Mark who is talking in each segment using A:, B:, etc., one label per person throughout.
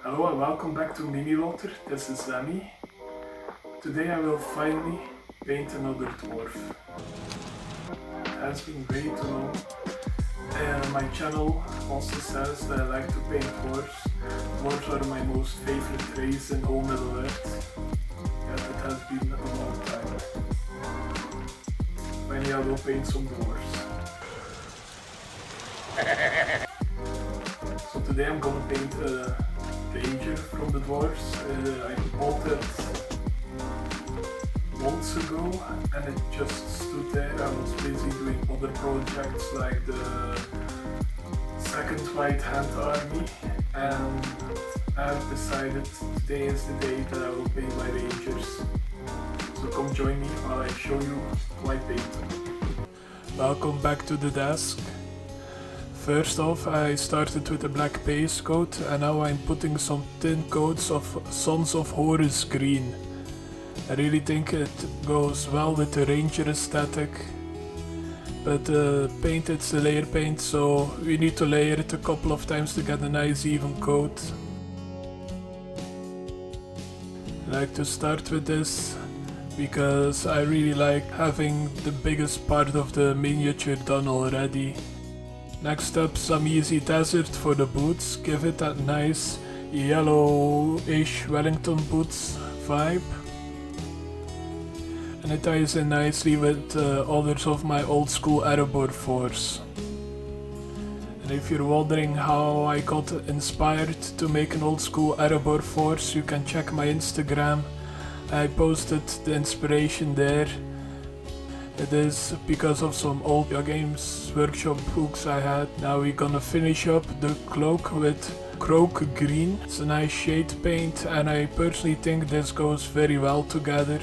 A: Hello and welcome back to Mini Lotr. This is Zami. Today I will finally paint another dwarf. It has been way too long. My channel also says that I like to paint dwarves. Dwarves are my most favorite race in whole Middle Earth. Yet it has been a long time. Finally I will paint some dwarves. So today I'm gonna paint a ranger from the dwarves. I bought it months ago and it just stood there. I was busy doing other projects like the second White Hand Army, and I've decided today is the day that I will paint my rangers. So come join me while I show you how I paint them. Welcome back to the desk. First off, I started with a black base coat and now I'm putting some thin coats of Sons of Horus green. I really think it goes well with the ranger aesthetic. But paint, it's a layer paint, so we need to layer it a couple of times to get a nice even coat. I like to start with this because I really like having the biggest part of the miniature done already. Next up, some easy desert for the boots. Give it that nice yellowish Wellington boots vibe. And it ties in nicely with others of my old school Erebor force. And if you're wondering how I got inspired to make an old school Erebor force, you can check my Instagram. I posted the inspiration there. It is because of some old Games Workshop books I had. Now we're gonna finish up the cloak with kroak green. It's a nice shade paint and I personally think this goes very well together.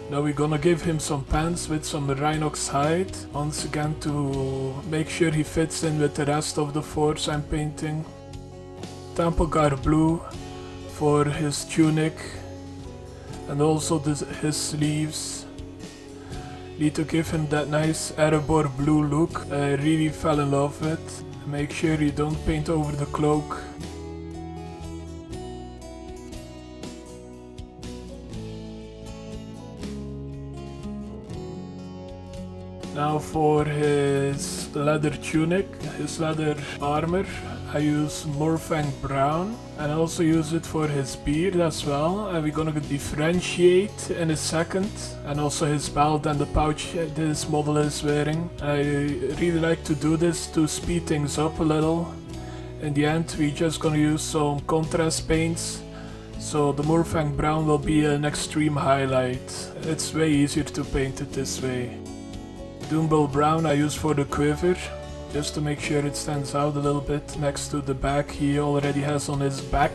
A: Now we're gonna give him some pants with some rinox hide, once again to make sure he fits in with the rest of the force I'm painting. Templegar blue for his tunic. And also his sleeves. Need to give him that nice Erebor blue look I really fell in love with. Make sure you don't paint over the cloak. Now for his leather tunic, his leather armor, I use mournfang brown and I also use it for his beard as well, and we're gonna differentiate in a second, and also his belt and the pouch this model is wearing. I really like to do this to speed things up a little. In the end we're just gonna use some contrast paints, so the mournfang brown will be an extreme highlight. It's way easier to paint it this way. Doombull brown I use for the quiver, just to make sure it stands out a little bit next to the bag he already has on his back.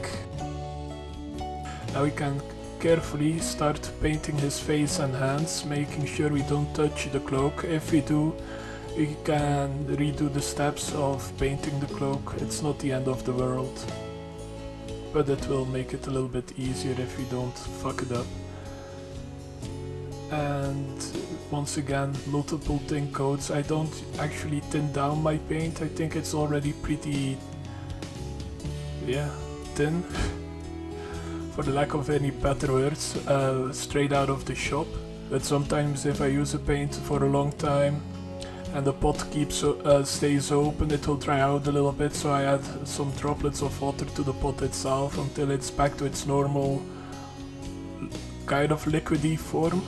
A: Now we can carefully start painting his face and hands, making sure we don't touch the cloak. If we do, we can redo the steps of painting the cloak. It's not the end of the world, but it will make it a little bit easier if we don't fuck it up. And once again, multiple thin coats. I don't actually thin down my paint. I think it's already pretty, thin, for the lack of any better words, straight out of the shop. But sometimes if I use a paint for a long time and the pot stays open, it will dry out a little bit, so I add some droplets of water to the pot itself until it's back to its normal kind of liquidy form.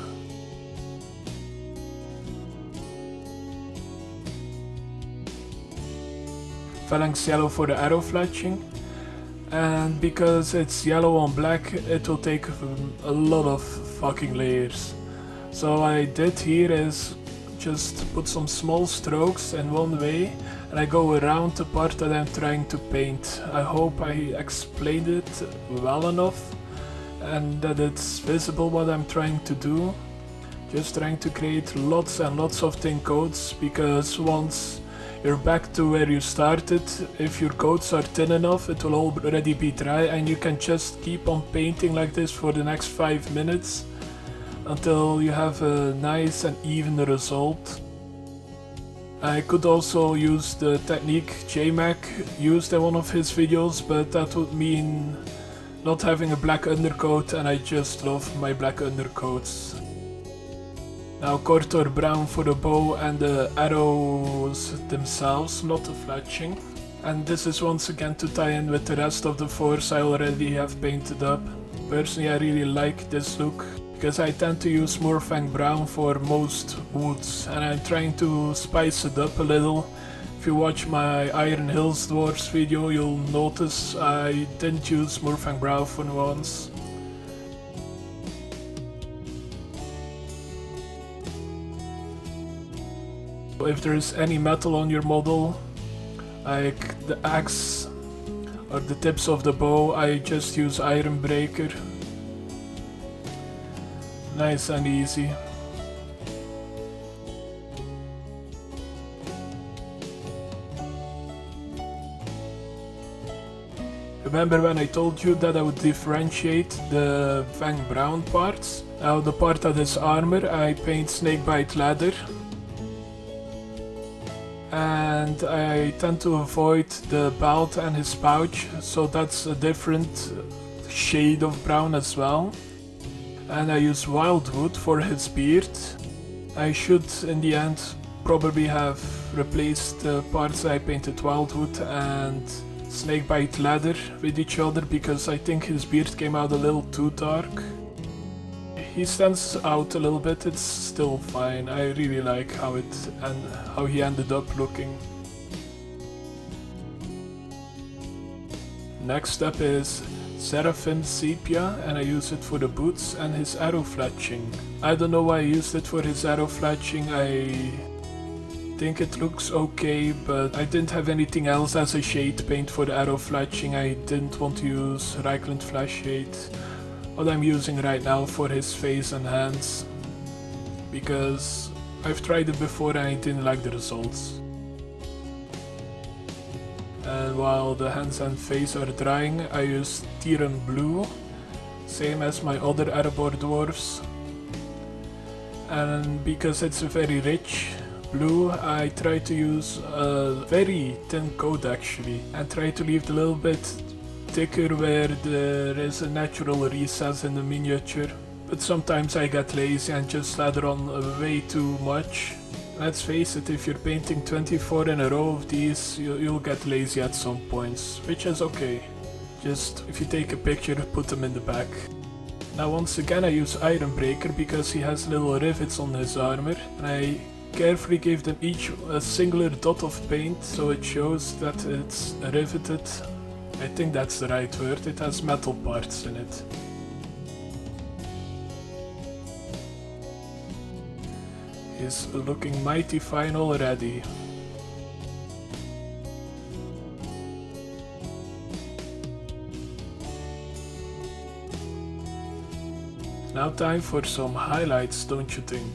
A: Phalanx yellow for the arrow fletching, and because it's yellow on black it will take a lot of fucking layers. So what I did here is just put some small strokes in one way and I go around the part that I'm trying to paint. I hope I explained it well enough and that it's visible what I'm trying to do. Just trying to create lots and lots of thin coats, because once you're back to where you started, if your coats are thin enough it will already be dry and you can just keep on painting like this for the next 5 minutes until you have a nice and even result. I could also use the technique JMac used in one of his videos, but that would mean not having a black undercoat, and I just love my black undercoats. Now gorthor brown for the bow and the arrows themselves, not the fletching. And this is once again to tie in with the rest of the force I already have painted up. Personally, I really like this look, because I tend to use mournfang brown for most woods, and I'm trying to spice it up a little. If you watch my Iron Hills Dwarves video, you'll notice I didn't use mournfang brown for once. If there is any metal on your model, like the axe or the tips of the bow, I just use iron breaker. Nice and easy. Remember when I told you that I would differentiate the fang brown parts? Now the part that is armor, I paint snakebite leather. And I tend to avoid the belt and his pouch, so that's a different shade of brown as well. And I use wyldwood for his beard. I should in the end probably have replaced the parts I painted wyldwood and snakebite leather with each other, because I think his beard came out a little too dark. He stands out a little bit, it's still fine. I really like how he ended up looking. Next up is seraphim sepia, and I use it for the boots and his arrow fletching. I don't know why I used it for his arrow fletching. I think it looks okay, but I didn't have anything else as a shade paint for the arrow fletching. I didn't want to use reikland fleshshade, what I'm using right now, for his face and hands, because I've tried it before and I didn't like the results. And while the hands and face are drying, I use tyran blue, same as my other Erebor dwarves. And because it's a very rich blue, I try to use a very thin coat actually, and try to leave it a little bit thicker where there is a natural recess in the miniature. But sometimes I get lazy and just slather on way too much. Let's face it, if you're painting 24 in a row of these, you'll get lazy at some points, which is okay. Just if you take a picture, put them in the back. Now once again I use iron breaker because he has little rivets on his armor, and I carefully gave them each a singular dot of paint so it shows that it's riveted. I think that's the right word, it has metal parts in it. He's looking mighty fine already. Now time for some highlights, don't you think?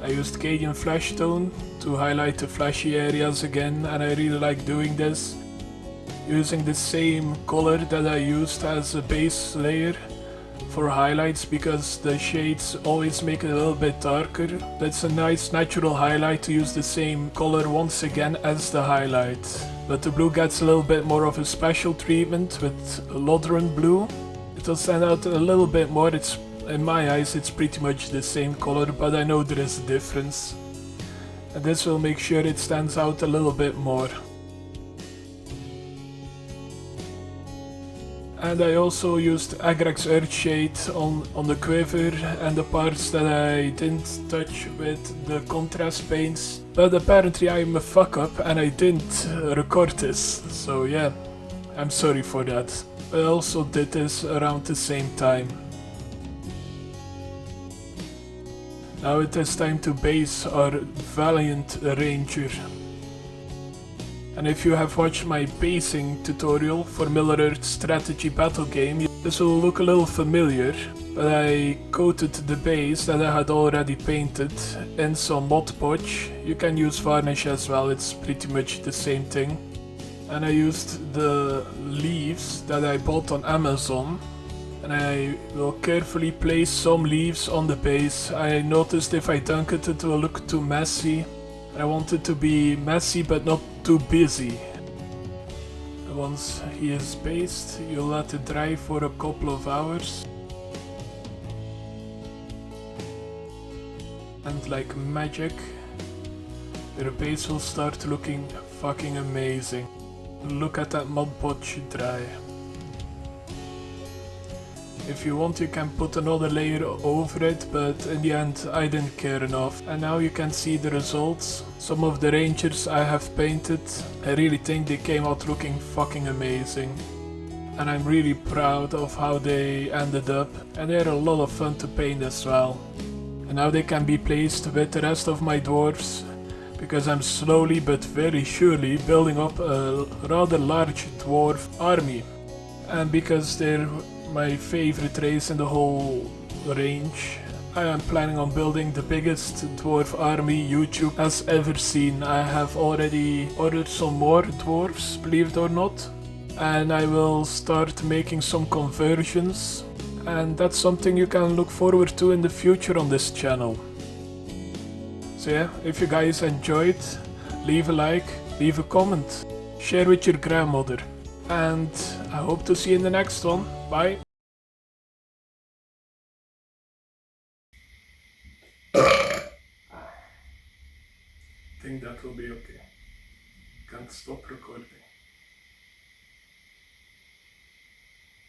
A: I used cadian fleshtone to highlight the fleshy areas again, and I really like doing this. Using the same color that I used as a base layer for highlights, because the shades always make it a little bit darker. That's a nice natural highlight to use the same color once again as the highlight. But the blue gets a little bit more of a special treatment with lothern blue. It will stand out a little bit more. It's, in my eyes, it's pretty much the same color, but I know there is a difference. And this will make sure it stands out a little bit more. And I also used agrax earthshade on the quiver and the parts that I didn't touch with the contrast paints. But apparently I'm a fuck up and I didn't record this, so yeah, I'm sorry for that. I also did this around the same time. Now it is time to base our valiant ranger. And if you have watched my basing tutorial for Middle-earth strategy battle game, this will look a little familiar, but I coated the base that I had already painted in some Mod Podge. You can use varnish as well, it's pretty much the same thing. And I used the leaves that I bought on Amazon, and I will carefully place some leaves on the base. I noticed if I dunk it, it will look too messy. I want it to be messy but not too busy. Once he is based, you let it dry for a couple of hours. And like magic, your base will start looking fucking amazing. Look at that mod podge dry. If you want, you can put another layer over it, but in the end I didn't care enough. And now you can see the results. Some of the rangers I have painted, I really think they came out looking fucking amazing. And I'm really proud of how they ended up, and they're a lot of fun to paint as well. And now they can be placed with the rest of my dwarves, because I'm slowly but very surely building up a rather large dwarf army. And because they're my favorite race in the whole range, I am planning on building the biggest dwarf army YouTube has ever seen. I have already ordered some more dwarves, believe it or not, and I will start making some conversions, and that's something you can look forward to in the future on this channel. So yeah, if you guys enjoyed, leave a like, leave a comment, share with your grandmother, and I hope to see you in the next one. Bye! I think that will be okay. Can't stop recording.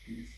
A: Peace.